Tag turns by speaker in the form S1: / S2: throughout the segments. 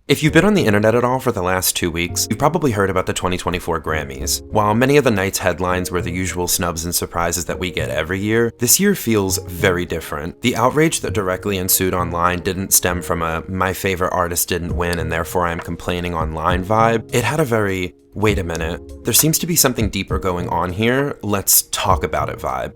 S1: If you've been on the internet at all for the last 2 weeks, you've probably heard about the 2024 Grammys. While many of the night's headlines were the usual snubs and surprises that we get every year, this year feels very different. The outrage that directly ensued online didn't stem from a "my favorite artist didn't win and therefore I'm complaining online" vibe. It had a very "wait a minute, there seems to be something deeper going on here, let's talk about it" vibe.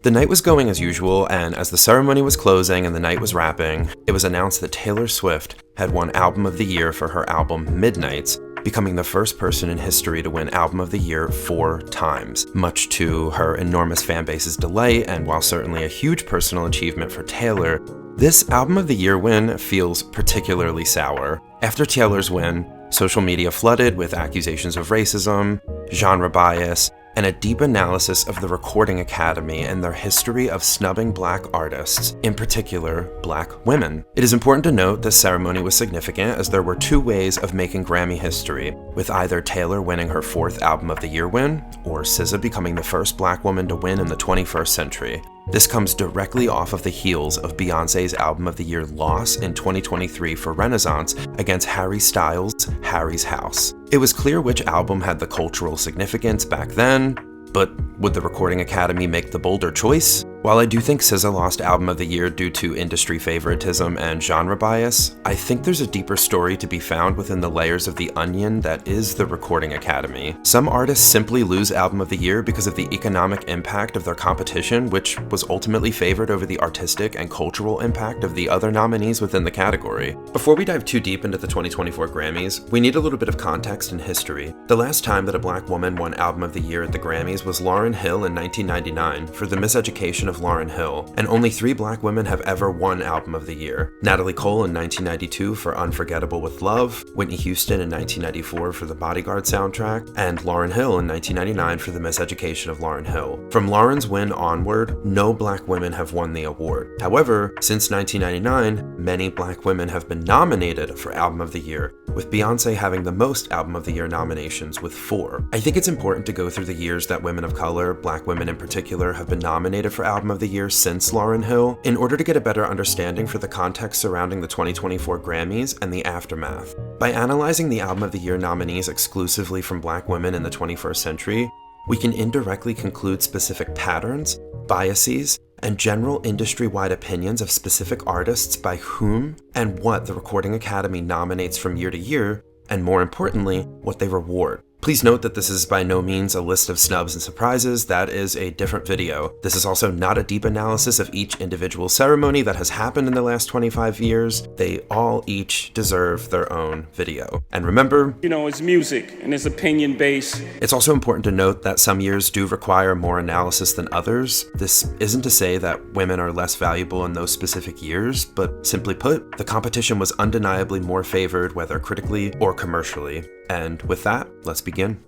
S1: The night was going as usual, and as the ceremony was closing and the night was wrapping, it was announced that Taylor Swift had won Album of the Year for her album Midnights, becoming the first person in history to win Album of the Year 4 times, much to her enormous fanbase's delight, and while certainly a huge personal achievement for Taylor, this Album of the Year win feels particularly sour. After Taylor's win, social media flooded with accusations of racism, genre bias, and a deep analysis of the Recording Academy and their history of snubbing Black artists, in particular, Black women. It is important to note this ceremony was significant as there were 2 ways of making Grammy history, with either Taylor winning her 4th Album of the Year win, or SZA becoming the first Black woman to win in the 21st century. This comes directly off of the heels of Beyoncé's Album of the Year loss in 2023 for Renaissance against Harry Styles' Harry's House. It was clear which album had the cultural significance back then, but would the Recording Academy make the bolder choice? While I do think SZA lost Album of the Year due to industry favoritism and genre bias, I think there's a deeper story to be found within the layers of the onion that is the Recording Academy. Some artists simply lose Album of the Year because of the economic impact of their competition, which was ultimately favored over the artistic and cultural impact of the other nominees within the category. Before we dive too deep into the 2024 Grammys, we need a little bit of context and history. The last time that a Black woman won Album of the Year at the Grammys was Lauryn Hill in 1999 for the Miseducation of Lauryn Hill, and only 3 Black women have ever won Album of the Year. Natalie Cole in 1992 for Unforgettable with Love, Whitney Houston in 1994 for the Bodyguard soundtrack, and Lauryn Hill in 1999 for the Miseducation of Lauryn Hill. From Lauryn's win onward, no Black women have won the award. However, since 1999, many Black women have been nominated for Album of the Year, with Beyoncé having the most Album of the Year nominations with 4. I think it's important to go through the years that women of color, Black women in particular, have been nominated for Album of the Year since Lauryn Hill, in order to get a better understanding for the context surrounding the 2024 Grammys and the aftermath. By analyzing the Album of the Year nominees exclusively from Black women in the 21st century, we can indirectly conclude specific patterns, biases, and general industry-wide opinions of specific artists by whom and what the Recording Academy nominates from year to year, and more importantly, what they reward. Please note that this is by no means a list of snubs and surprises. That is a different video. This is also not a deep analysis of each individual ceremony that has happened in the last 25 years. They all each deserve their own video. And remember,
S2: it's music and it's opinion based.
S1: It's also important to note that some years do require more analysis than others. This isn't to say that women are less valuable in those specific years, but simply put, the competition was undeniably more favored, whether critically or commercially. And with that, let's begin.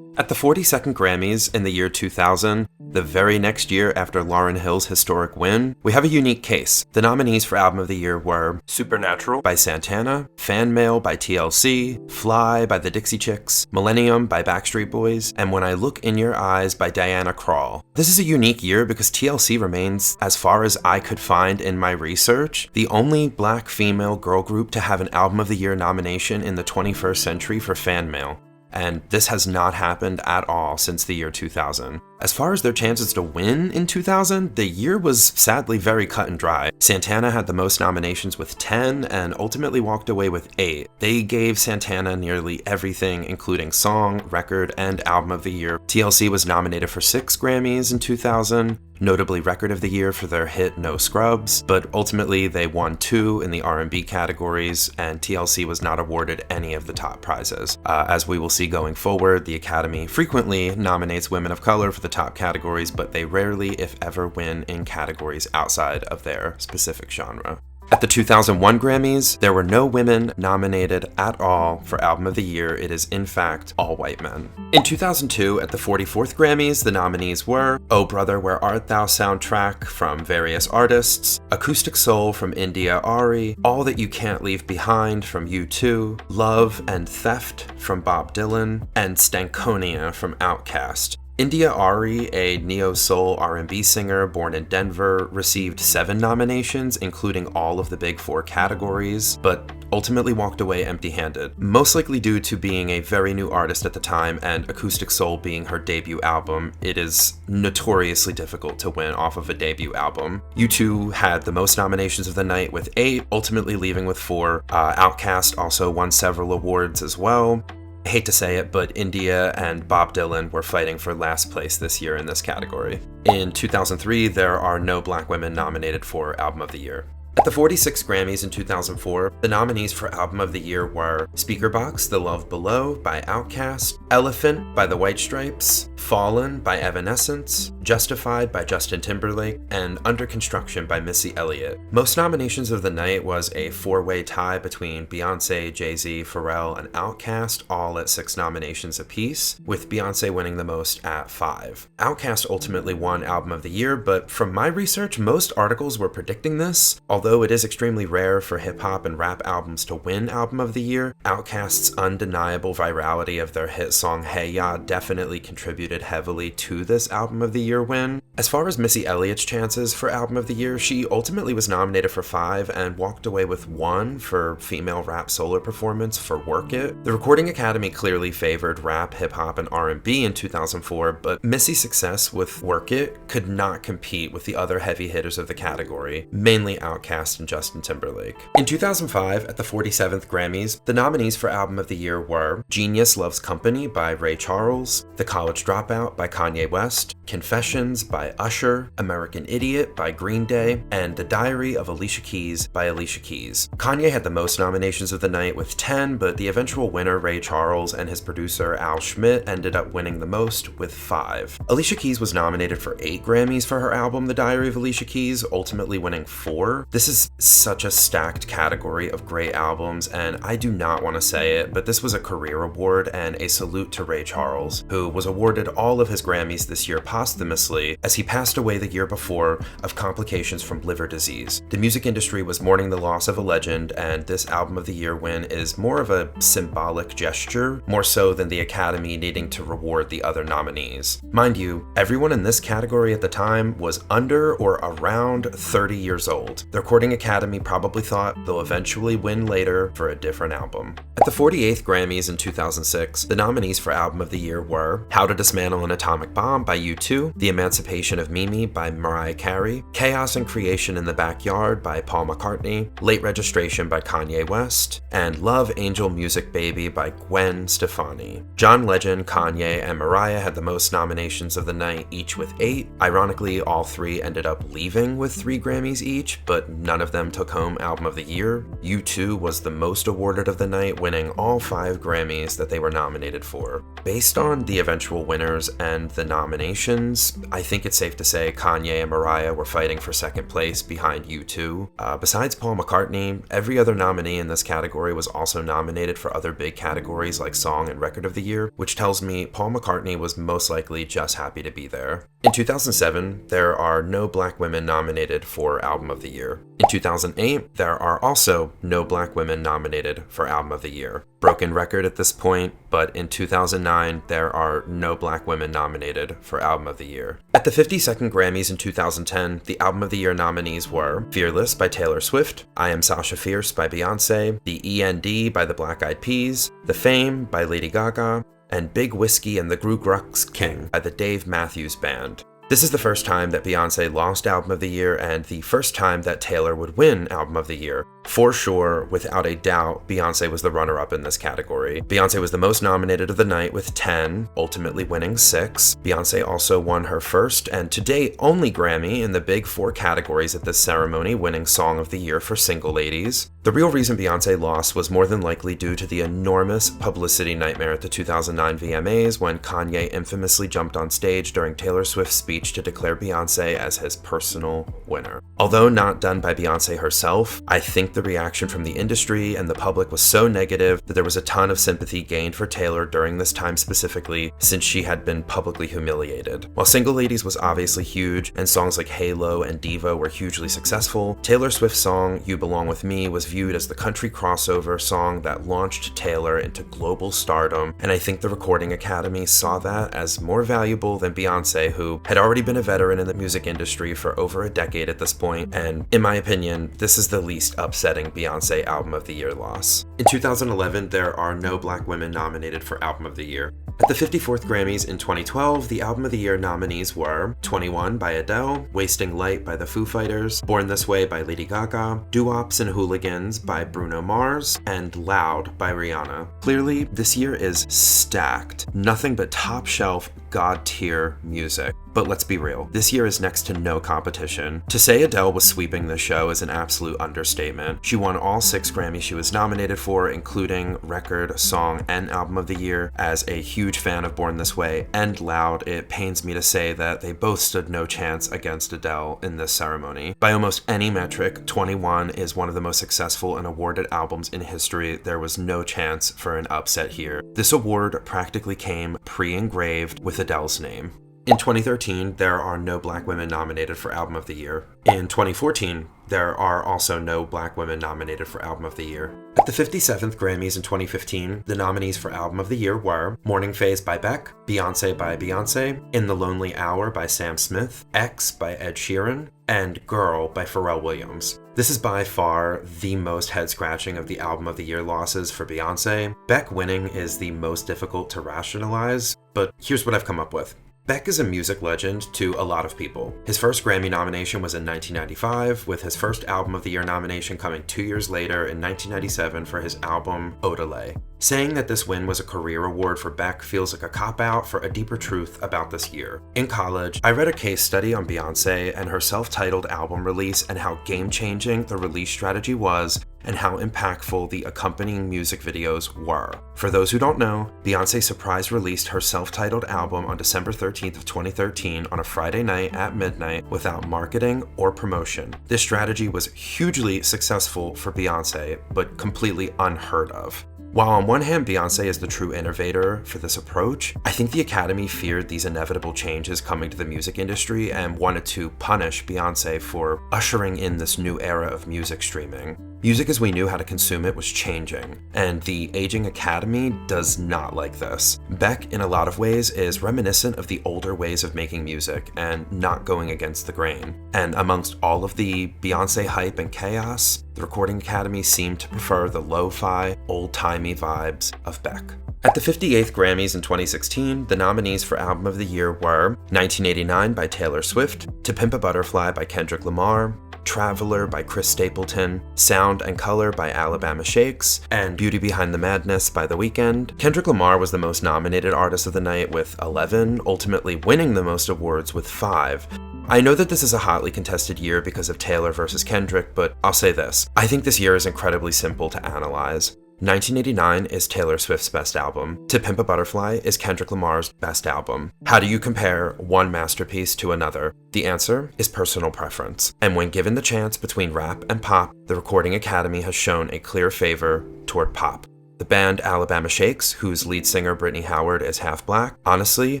S1: At the 42nd Grammys in the year 2000, the very next year after Lauryn Hill's historic win, we have a unique case. The nominees for Album of the Year were Supernatural by Santana, Fan Mail by TLC, Fly by the Dixie Chicks, Millennium by Backstreet Boys, and When I Look in Your Eyes by Diana Krall. This is a unique year because TLC remains, as far as I could find in my research, the only Black female girl group to have an Album of the Year nomination in the 21st century for Fan Mail. And this has not happened at all since the year 2000. As far as their chances to win in 2000, the year was sadly very cut and dry. Santana had the most nominations with 10 and ultimately walked away with 8. They gave Santana nearly everything, including song, record, and album of the year. TLC was nominated for 6 Grammys in 2000, notably Record of the Year for their hit No Scrubs, but ultimately they won 2 in the R&B categories, and TLC was not awarded any of the top prizes. As we will see going forward, the Academy frequently nominates women of color for the top categories, but they rarely, if ever, win in categories outside of their specific genre. At the 2001 Grammys, there were no women nominated at all for Album of the Year. It is, in fact, all white men. In 2002, at the 44th Grammys, the nominees were Oh Brother, Where Art Thou soundtrack from various artists, Acoustic Soul from India Ari, All That You Can't Leave Behind from U2, Love and Theft from Bob Dylan, and Stankonia from Outkast. India Ari, a neo-soul R&B singer born in Denver, received 7 nominations, including all of the big 4 categories, but ultimately walked away empty-handed, most likely due to being a very new artist at the time and Acoustic Soul being her debut album. It is notoriously difficult to win off of a debut album. U2 had the most nominations of the night with 8, ultimately leaving with 4. Outkast also won several awards as well. I hate to say it, but India and Bob Dylan were fighting for last place this year in this category. In 2003, there are no black women nominated for Album of the Year. At the 46 Grammys in 2004, the nominees for Album of the Year were Speakerboxxx, The Love Below by Outkast, Elephant by the White Stripes, Fallen by Evanescence, Justified by Justin Timberlake, and Under Construction by Missy Elliott. Most nominations of the night was a 4-way tie between Beyoncé, Jay-Z, Pharrell, and Outkast, all at 6 nominations apiece, with Beyoncé winning the most at 5. Outkast ultimately won Album of the Year, but from my research, most articles were predicting this. Although it is extremely rare for hip-hop and rap albums to win Album of the Year, Outkast's undeniable virality of their hit song Hey Ya definitely contributed heavily to this Album of the Year win. As far as Missy Elliott's chances for Album of the Year, she ultimately was nominated for 5 and walked away with 1 for female rap solo performance for Work It. The Recording Academy clearly favored rap, hip-hop, and R&B in 2004, but Missy's success with Work It could not compete with the other heavy hitters of the category, mainly Outkast and Justin Timberlake. In 2005, at the 47th Grammys, the nominees for Album of the Year were Genius Loves Company by Ray Charles, The College Dropout by Kanye West, Confessions by Usher, American Idiot by Green Day, and The Diary of Alicia Keys by Alicia Keys. Kanye had the most nominations of the night with 10, but the eventual winner, Ray Charles, and his producer Al Schmidt ended up winning the most with 5. Alicia Keys was nominated for 8 Grammys for her album The Diary of Alicia Keys, ultimately winning 4. This is such a stacked category of great albums, and I do not want to say it, but this was a career award and a salute to Ray Charles, who was awarded all of his Grammys this year posthumously as he passed away the year before of complications from liver disease. The music industry was mourning the loss of a legend, and this Album of the Year win is more of a symbolic gesture, more so than the Academy needing to reward the other nominees. Mind you, everyone in this category at the time was under or around 30 years old. The Recording Academy probably thought they'll eventually win later for a different album. At the 48th Grammys in 2006, the nominees for Album of the Year were How to Dismantle an Atomic Bomb by U2, The Emancipation of Mimi by Mariah Carey, Chaos and Creation in the Backyard by Paul McCartney, Late Registration by Kanye West, and Love Angel Music Baby by Gwen Stefani. John Legend, Kanye, and Mariah had the most nominations of the night, each with 8. Ironically, all 3 ended up leaving with 3 Grammys each, but none of them took home Album of the Year. U2 was the most awarded of the night, winning all 5 Grammys that they were nominated for. Based on the eventual winners and the nominations, I think it's safe to say Kanye and Mariah were fighting for second place behind U2. Besides Paul McCartney, every other nominee in this category was also nominated for other big categories like Song and Record of the Year, which tells me Paul McCartney was most likely just happy to be there. In 2007, there are no black women nominated for Album of the Year. In 2008, there are also no black women nominated for Album of the Year. Broken record at this point, but in 2009, there are no black women nominated for Album of the Year. At the 52nd Grammys in 2010, the Album of the Year nominees were Fearless by Taylor Swift, I Am Sasha Fierce by Beyoncé, The END by the Black Eyed Peas, The Fame by Lady Gaga, and Big Whiskey and the Gru Klux King by the Dave Matthews Band. This is the first time that Beyoncé lost Album of the Year and the first time that Taylor would win Album of the Year. For sure, without a doubt, Beyoncé was the runner-up in this category. Beyoncé was the most nominated of the night with 10, ultimately winning 6. Beyoncé also won her first and to date only Grammy in the big 4 categories at this ceremony, winning Song of the Year for Single Ladies. The real reason Beyoncé lost was more than likely due to the enormous publicity nightmare at the 2009 VMAs when Kanye infamously jumped on stage during Taylor Swift's speech to declare Beyoncé as his personal winner. Although not done by Beyoncé herself, I think the reaction from the industry and the public was so negative that there was a ton of sympathy gained for Taylor during this time specifically, since she had been publicly humiliated. While Single Ladies was obviously huge, and songs like Halo and Diva were hugely successful, Taylor Swift's song You Belong With Me was viewed as the country crossover song that launched Taylor into global stardom, and I think the Recording Academy saw that as more valuable than Beyonce, who had already been a veteran in the music industry for over a decade at this point, and in my opinion, this is the least upsetting Beyonce Album of the Year loss. In 2011, there are no Black women nominated for Album of the Year. At the 54th Grammys in 2012, the Album of the Year nominees were 21 by Adele, Wasting Light by the Foo Fighters, Born This Way by Lady Gaga, Doo-Wops and Hooligans by Bruno Mars, and Loud by Rihanna. Clearly, this year is stacked. Nothing but top-shelf, god-tier music. But let's be real, this year is next to no competition. To say Adele was sweeping the show is an absolute understatement. She won all 6 Grammys she was nominated for, including Record, Song, and Album of the Year. As a huge fan of Born This Way and Loud, it pains me to say that they both stood no chance against Adele in this ceremony. By almost any metric, 21 is one of the most successful and awarded albums in history. There was no chance for an upset here. This award practically came pre-engraved with Adele's name. In 2013, there are no Black women nominated for Album of the Year. In 2014, there are also no Black women nominated for Album of the Year. At the 57th Grammys in 2015, the nominees for Album of the Year were Morning Phase by Beck, Beyoncé by Beyoncé, In the Lonely Hour by Sam Smith, X by Ed Sheeran, and Girl by Pharrell Williams. This is by far the most head-scratching of the Album of the Year losses for Beyoncé. Beck winning is the most difficult to rationalize, but here's what I've come up with. Beck is a music legend to a lot of people. His first Grammy nomination was in 1995, with his first Album of the Year nomination coming 2 years later in 1997 for his album Odelay. Saying that this win was a career award for Beck feels like a cop-out for a deeper truth about this year. In college, I read a case study on Beyoncé and her self-titled album release and how game-changing the release strategy was and how impactful the accompanying music videos were. For those who don't know, Beyoncé surprise released her self-titled album on December 13th of 2013 on a Friday night at midnight without marketing or promotion. This strategy was hugely successful for Beyoncé, but completely unheard of. While on one hand Beyoncé is the true innovator for this approach, I think the Academy feared these inevitable changes coming to the music industry and wanted to punish Beyoncé for ushering in this new era of music streaming. Music as we knew how to consume it was changing, and the aging Academy does not like this. Beck, in a lot of ways, is reminiscent of the older ways of making music and not going against the grain. And amongst all of the Beyoncé hype and chaos, the Recording Academy seemed to prefer the lo-fi, old-timey vibes of Beck. At the 58th Grammys in 2016, the nominees for Album of the Year were 1989 by Taylor Swift, To Pimp a Butterfly by Kendrick Lamar, Traveler by Chris Stapleton, Sound and Color by Alabama Shakes, and Beauty Behind the Madness by The Weeknd. Kendrick Lamar was the most nominated artist of the night with 11, ultimately winning the most awards with 5. I know that this is a hotly contested year because of Taylor versus Kendrick, but I'll say this. I think this year is incredibly simple to analyze. 1989 is Taylor Swift's best album. To Pimp a Butterfly is Kendrick Lamar's best album. How do you compare one masterpiece to another? The answer is personal preference. And when given the chance between rap and pop, the Recording Academy has shown a clear favor toward pop. The band Alabama Shakes, whose lead singer Brittany Howard is half black, honestly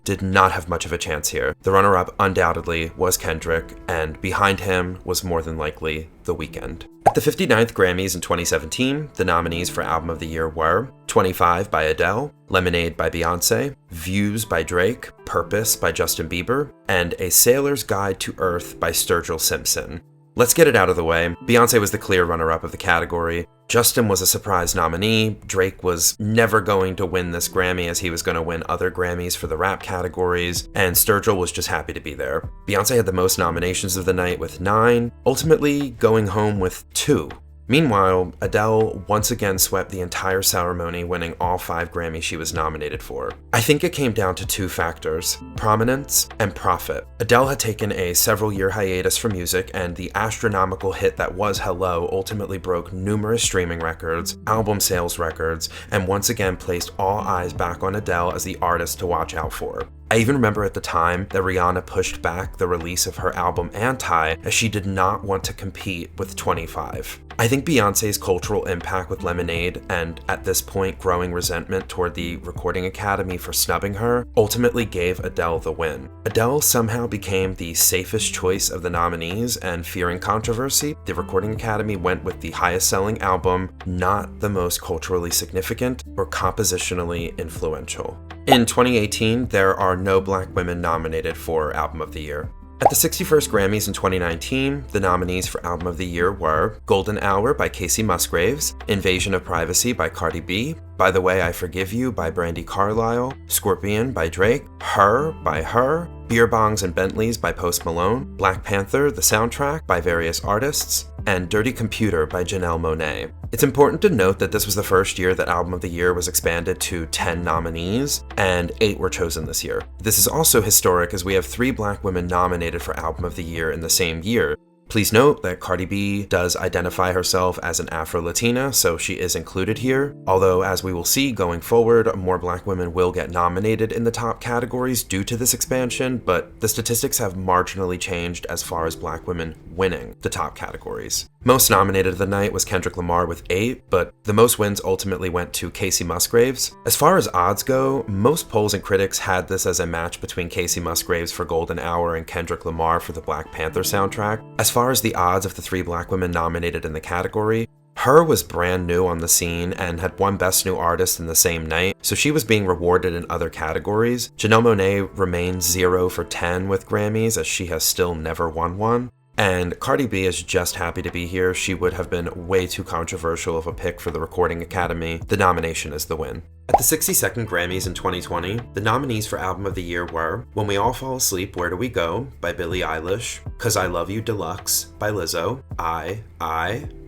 S1: did not have much of a chance here. The runner-up undoubtedly was Kendrick, and behind him was more than likely The Weeknd. At the 59th Grammys in 2017, the nominees for Album of the Year were 25 by Adele, Lemonade by Beyoncé, Views by Drake, Purpose by Justin Bieber, and A Sailor's Guide to Earth by Sturgill Simpson. Let's get it out of the way. Beyoncé was the clear runner-up of the category. Justin was a surprise nominee. Drake was never going to win this Grammy as he was going to win other Grammys for the rap categories, and Sturgill was just happy to be there. Beyoncé had the most nominations of the night with 9, ultimately going home with 2. Meanwhile, Adele once again swept the entire ceremony, winning all 5 Grammys she was nominated for. I think it came down to 2 factors: prominence and profit. Adele had taken a several-year hiatus from music, and the astronomical hit that was Hello ultimately broke numerous streaming records, album sales records, and once again placed all eyes back on Adele as the artist to watch out for. I even remember at the time that Rihanna pushed back the release of her album Anti as she did not want to compete with 25. I think Beyoncé's cultural impact with Lemonade and, at this point, growing resentment toward the Recording Academy for snubbing her ultimately gave Adele the win. Adele somehow became the safest choice of the nominees, and fearing controversy, the Recording Academy went with the highest selling album, not the most culturally significant or compositionally influential. In 2018, there are no Black women nominated for Album of the Year. At the 61st Grammys in 2019, the nominees for Album of the Year were Golden Hour by Casey Musgraves, Invasion of Privacy by Cardi B, By the Way I Forgive You by Brandi Carlile, Scorpion by Drake, Her by Her, Beer Bongs and Bentleys by Post Malone, Black Panther, the soundtrack by various artists, and Dirty Computer by Janelle Monáe. It's important to note that this was the first year that Album of the Year was expanded to 10 nominees, and 8 were chosen this year. This is also historic as we have 3 Black women nominated for Album of the Year in the same year. Please note that Cardi B does identify herself as an Afro-Latina, so she is included here, although as we will see going forward, more Black women will get nominated in the top categories due to this expansion, but the statistics have marginally changed as far as Black women winning the top categories. Most nominated of the night was Kendrick Lamar with 8, but the most wins ultimately went to Casey Musgraves. As far as odds go, most polls and critics had this as a match between Casey Musgraves for Golden Hour and Kendrick Lamar for the Black Panther soundtrack. As far as the odds of the 3 Black women nominated in the category, Her was brand new on the scene and had won Best New Artist in the same night, so she was being rewarded in other categories. Janelle Monáe remains 0 for 10 with Grammys as she has still never won one. And Cardi B is just happy to be here. She would have been way too controversial of a pick for the Recording Academy. The nomination is the win. At the 62nd Grammys in 2020, the nominees for Album of the Year were When We All Fall Asleep, Where Do We Go by Billie Eilish, 'Cause I Love You Deluxe by Lizzo, I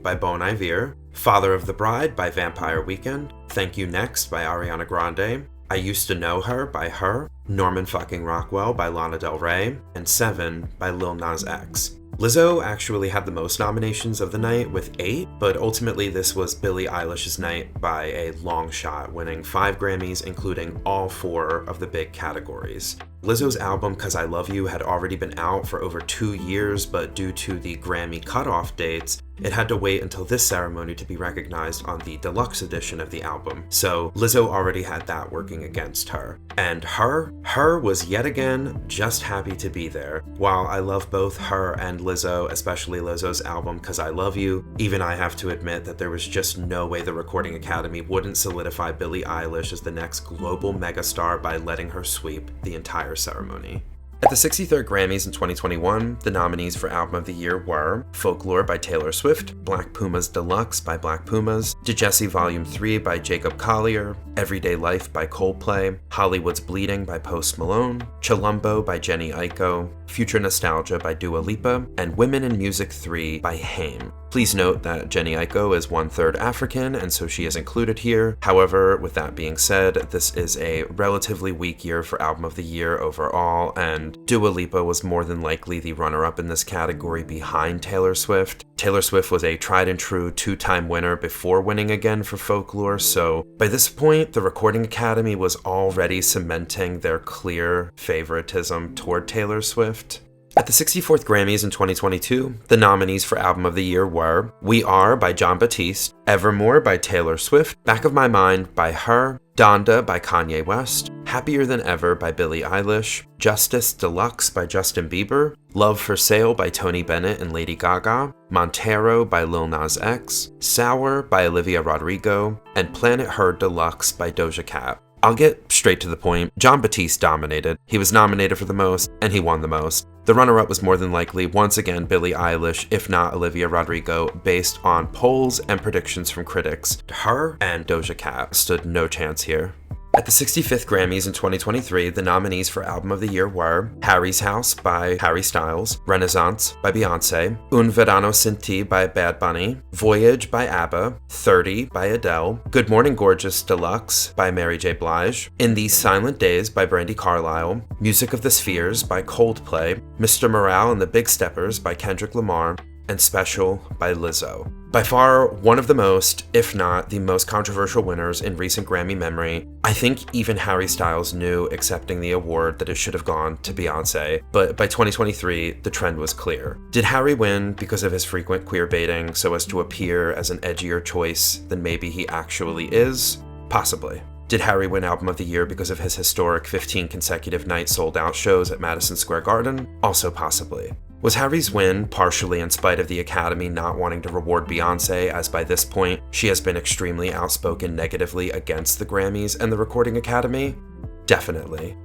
S1: by Bon Iver, Father of the Bride by Vampire Weekend, Thank You Next by Ariana Grande, I Used to Know Her by Her, Norman fucking Rockwell by Lana Del Rey, and 7 by Lil Nas X. Lizzo actually had the most nominations of the night with 8, but ultimately this was Billie Eilish's night by a long shot, winning 5 Grammys, including all 4 of the big categories. Lizzo's album 'Cause I Love You had already been out for over 2 years, but due to the Grammy cutoff dates, it had to wait until this ceremony to be recognized on the deluxe edition of the album. So Lizzo already had that working against her. And Her was yet again just happy to be there. While I love both her and Lizzo, especially Lizzo's album 'Cause I Love You, even I have to admit that there was just no way the Recording Academy wouldn't solidify Billie Eilish as the next global megastar by letting her sweep the entire ceremony. At the 63rd Grammys in 2021, the nominees for Album of the Year were Folklore by Taylor Swift, Black Pumas Deluxe by Black Pumas, DeJesse Volume 3 by Jacob Collier, Everyday Life by Coldplay, Hollywood's Bleeding by Post Malone, Chilumbo by Jenny Aiko, Future Nostalgia by Dua Lipa, and Women in Music 3 by Haim. Please note that Jenny Aiko is 1/3 African, and so she is included here. However, with that being said, this is a relatively weak year for Album of the Year overall, and Dua Lipa was more than likely the runner-up in this category behind Taylor Swift. Taylor Swift was a tried-and-true 2-time winner before winning again for Folklore, so by this point, the Recording Academy was already cementing their clear favoritism toward Taylor Swift. At the 64th Grammys in 2022, the nominees for Album of the Year were We Are by Jon Batiste, Evermore by Taylor Swift, Back of My Mind by Her, Donda by Kanye West, Happier Than Ever by Billie Eilish, Justice Deluxe by Justin Bieber, Love for Sale by Tony Bennett and Lady Gaga, Montero by Lil Nas X, Sour by Olivia Rodrigo, and Planet Her Deluxe by Doja Cat. I'll get straight to the point. Jon Batiste dominated. He was nominated for the most, and he won the most. The runner-up was more than likely, once again, Billie Eilish, if not Olivia Rodrigo, based on polls and predictions from critics. Her and Doja Cat stood no chance here. At the 65th Grammys in 2023, the nominees for Album of the Year were Harry's House by Harry Styles, Renaissance by Beyoncé, Un Verano Sin Ti by Bad Bunny, Voyage by ABBA, 30 by Adele, Good Morning Gorgeous Deluxe by Mary J. Blige, In These Silent Days by Brandi Carlile, Music of the Spheres by Coldplay, Mr. Morale and the Big Steppers by Kendrick Lamar, and Special by Lizzo. By far, one of the most, if not the most controversial winners in recent Grammy memory. I think even Harry Styles knew accepting the award that it should have gone to Beyoncé, but by 2023, the trend was clear. Did Harry win because of his frequent queer baiting so as to appear as an edgier choice than maybe he actually is? Possibly. Did Harry win Album of the Year because of his historic 15 consecutive night sold-out shows at Madison Square Garden? Also possibly. Was Harry's win partially in spite of the Academy not wanting to reward Beyoncé, as by this point, she has been extremely outspoken negatively against the Grammys and the Recording Academy? Definitely.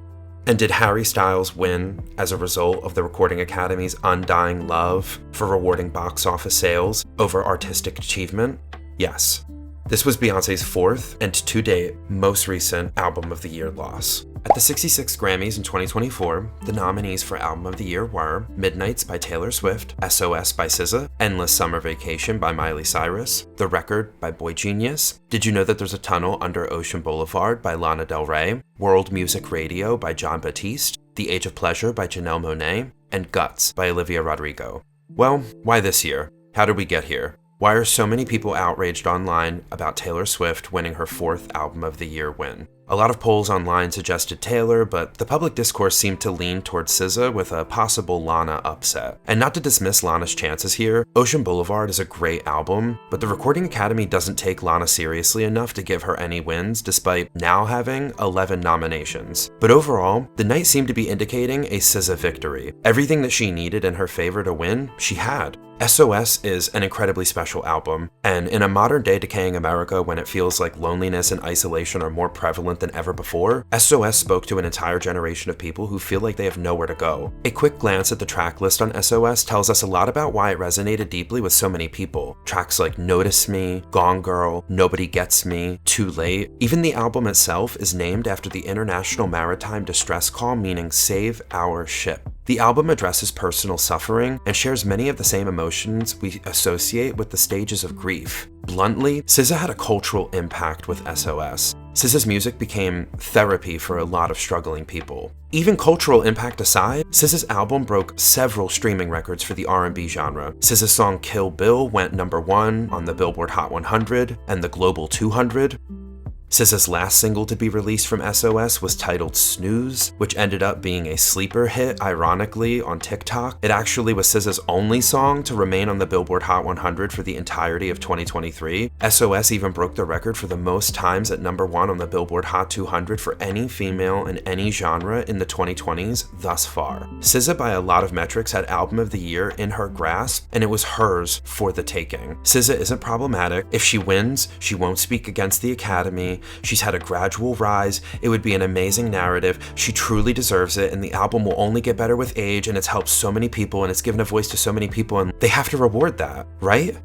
S1: And did Harry Styles win as a result of the Recording Academy's undying love for rewarding box office sales over artistic achievement? Yes. This was Beyoncé's fourth and, to date, most recent Album of the Year loss. At the 66 Grammys in 2024, the nominees for Album of the Year were Midnights by Taylor Swift, SOS by SZA, Endless Summer Vacation by Miley Cyrus, The Record by Boy Genius, Did You Know That There's a Tunnel Under Ocean Boulevard by Lana Del Rey, World Music Radio by Jon Batiste, The Age of Pleasure by Janelle Monáe, and Guts by Olivia Rodrigo. Well, why this year? How did we get here? Why are so many people outraged online about Taylor Swift winning her fourth Album of the Year win? A lot of polls online suggested Taylor, but the public discourse seemed to lean towards SZA with a possible Lana upset. And not to dismiss Lana's chances here, Ocean Boulevard is a great album, but the Recording Academy doesn't take Lana seriously enough to give her any wins, despite now having 11 nominations. But overall, the night seemed to be indicating a SZA victory. Everything that she needed in her favor to win, she had. SOS is an incredibly special album, and in a modern-day decaying America when it feels like loneliness and isolation are more prevalent than ever before, SOS spoke to an entire generation of people who feel like they have nowhere to go. A quick glance at the track list on SOS tells us a lot about why it resonated deeply with so many people. Tracks like Notice Me, Gone Girl, Nobody Gets Me, Too Late. Even the album itself is named after the International Maritime Distress Call, meaning Save Our Ship. The album addresses personal suffering and shares many of the same emotions we associate with the stages of grief. Bluntly, SZA had a cultural impact with SOS. SZA's music became therapy for a lot of struggling people. Even cultural impact aside, SZA's album broke several streaming records for the R&B genre. SZA's song Kill Bill went #1 on the Billboard Hot 100 and the Global 200. SZA's last single to be released from SOS was titled Snooze, which ended up being a sleeper hit, ironically, on TikTok. It actually was SZA's only song to remain on the Billboard Hot 100 for the entirety of 2023. SOS even broke the record for the most times at #1 on the Billboard Hot 200 for any female in any genre in the 2020s thus far. SZA, by a lot of metrics, had Album of the Year in her grasp, and it was hers for the taking. SZA isn't problematic. If she wins, she won't speak against the Academy. She's had a gradual rise. It would be an amazing narrative. She truly deserves it, and the album will only get better with age, and it's helped so many people, and it's given a voice to so many people, and they have to reward that, right?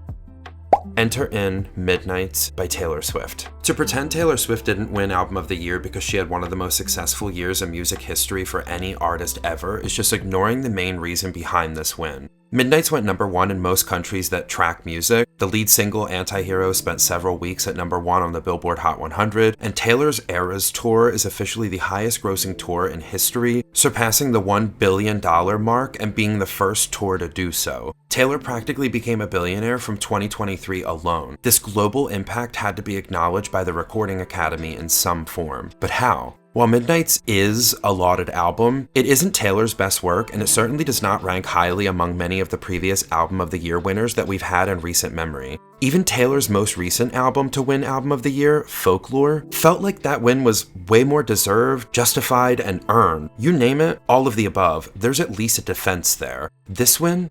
S1: Enter in Midnights by Taylor Swift. To pretend Taylor Swift didn't win Album of the Year because she had one of the most successful years in music history for any artist ever is just ignoring the main reason behind this win. Midnights went #1 in most countries that track music. The lead single, Antihero, spent several weeks at #1 on the Billboard Hot 100, and Taylor's Eras Tour is officially the highest grossing tour in history, surpassing the $1 billion mark and being the first tour to do so. Taylor practically became a billionaire from 2023 alone. This global impact had to be acknowledged by the Recording Academy in some form. But how? While Midnights is a lauded album, it isn't Taylor's best work, and it certainly does not rank highly among many of the previous Album of the Year winners that we've had in recent memory. Even Taylor's most recent album to win Album of the Year, Folklore, felt like that win was way more deserved, justified, and earned. You name it, all of the above, there's at least a defense there. This win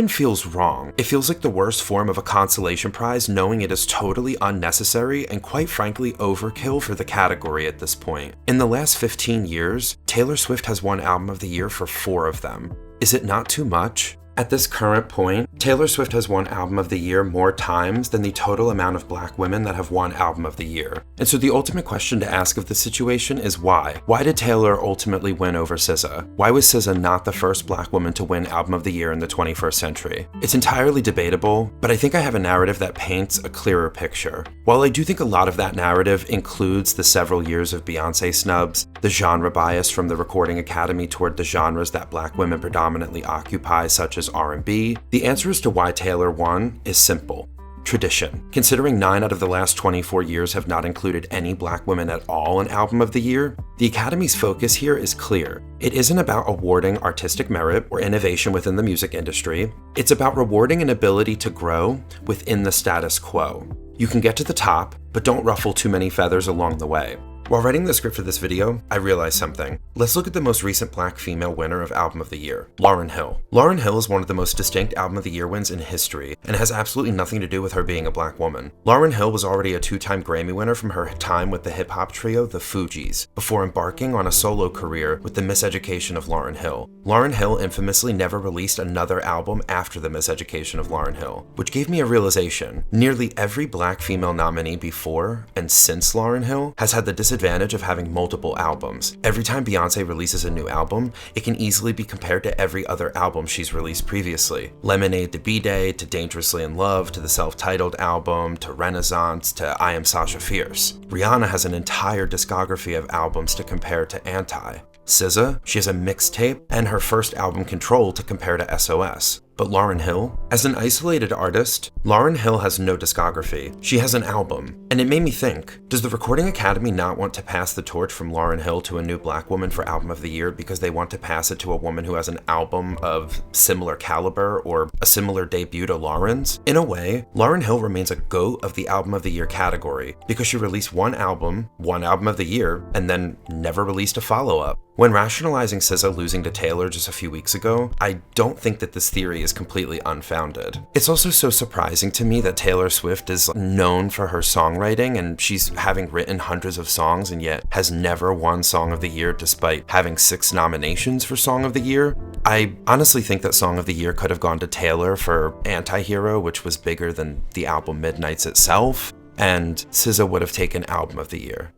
S1: feels wrong. It feels like the worst form of a consolation prize, knowing it is totally unnecessary and quite frankly overkill for the category at this point. In the last 15 years, Taylor Swift has won Album of the Year for 4 of them. Is it not too much? At this current point, Taylor Swift has won Album of the Year more times than the total amount of Black women that have won Album of the Year. And so the ultimate question to ask of this situation is why? Why did Taylor ultimately win over SZA? Why was SZA not the first Black woman to win Album of the Year in the 21st century? It's entirely debatable, but I think I have a narrative that paints a clearer picture. While I do think a lot of that narrative includes the several years of Beyoncé snubs, the genre bias from the Recording Academy toward the genres that Black women predominantly occupy, such as versus R&B, the answer as to why Taylor won is simple. Tradition. Considering 9 out of the last 24 years have not included any black women at all in Album of the Year, the Academy's focus here is clear. It isn't about awarding artistic merit or innovation within the music industry. It's about rewarding an ability to grow within the status quo. You can get to the top, but don't ruffle too many feathers along the way. While writing the script for this video, I realized something. Let's look at the most recent black female winner of Album of the Year, Lauryn Hill. Lauryn Hill is one of the most distinct Album of the Year wins in history, and has absolutely nothing to do with her being a black woman. Lauryn Hill was already a 2-time Grammy winner from her time with the hip-hop trio The Fugees, before embarking on a solo career with the Miseducation of Lauryn Hill. Lauryn Hill infamously never released another album after the Miseducation of Lauryn Hill, which gave me a realization. Nearly every black female nominee before and since Lauryn Hill has had the disadvantage of having multiple albums. Every time Beyonce releases a new album, it can easily be compared to every other album she's released previously. Lemonade to B-Day, to Dangerously in Love, to the self-titled album, to Renaissance, to I Am Sasha Fierce. Rihanna has an entire discography of albums to compare to Anti. SZA, she has a mixtape and her first album Control to compare to SOS. But Lauryn Hill? As an isolated artist, Lauryn Hill has no discography. She has an album. And it made me think, does the Recording Academy not want to pass the torch from Lauryn Hill to a new black woman for Album of the Year because they want to pass it to a woman who has an album of similar caliber or a similar debut to Lauryn's? In a way, Lauryn Hill remains a GOAT of the Album of the Year category because she released one album of the year, and then never released a follow-up. When rationalizing SZA losing to Taylor just a few weeks ago, I don't think that this theory is completely unfounded. It's also so surprising to me that Taylor Swift is known for her songwriting, and she's having written hundreds of songs and yet has never won Song of the Year despite having 6 nominations for Song of the Year. I honestly think that Song of the Year could have gone to Taylor for Anti-Hero, which was bigger than the album Midnights itself, and SZA would have taken Album of the Year.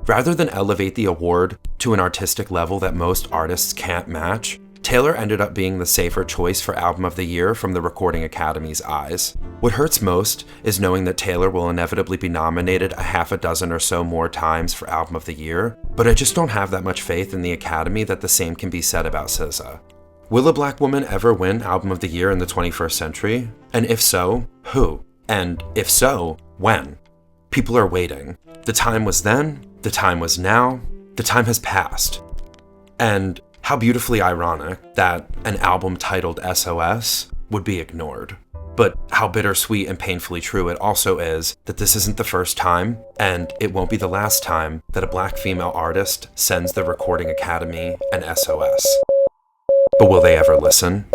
S1: Rather than elevate the award to an artistic level that most artists can't match, Taylor ended up being the safer choice for Album of the Year from the Recording Academy's eyes. What hurts most is knowing that Taylor will inevitably be nominated a half a dozen or so more times for Album of the Year, but I just don't have that much faith in the Academy that the same can be said about SZA. Will a black woman ever win Album of the Year in the 21st century? And if so, who? And if so, when? People are waiting. The time was then, the time was now, the time has passed. And how beautifully ironic that an album titled SOS would be ignored. But how bittersweet and painfully true it also is that this isn't the first time, and it won't be the last time, that a black female artist sends the Recording Academy an SOS. But will they ever listen?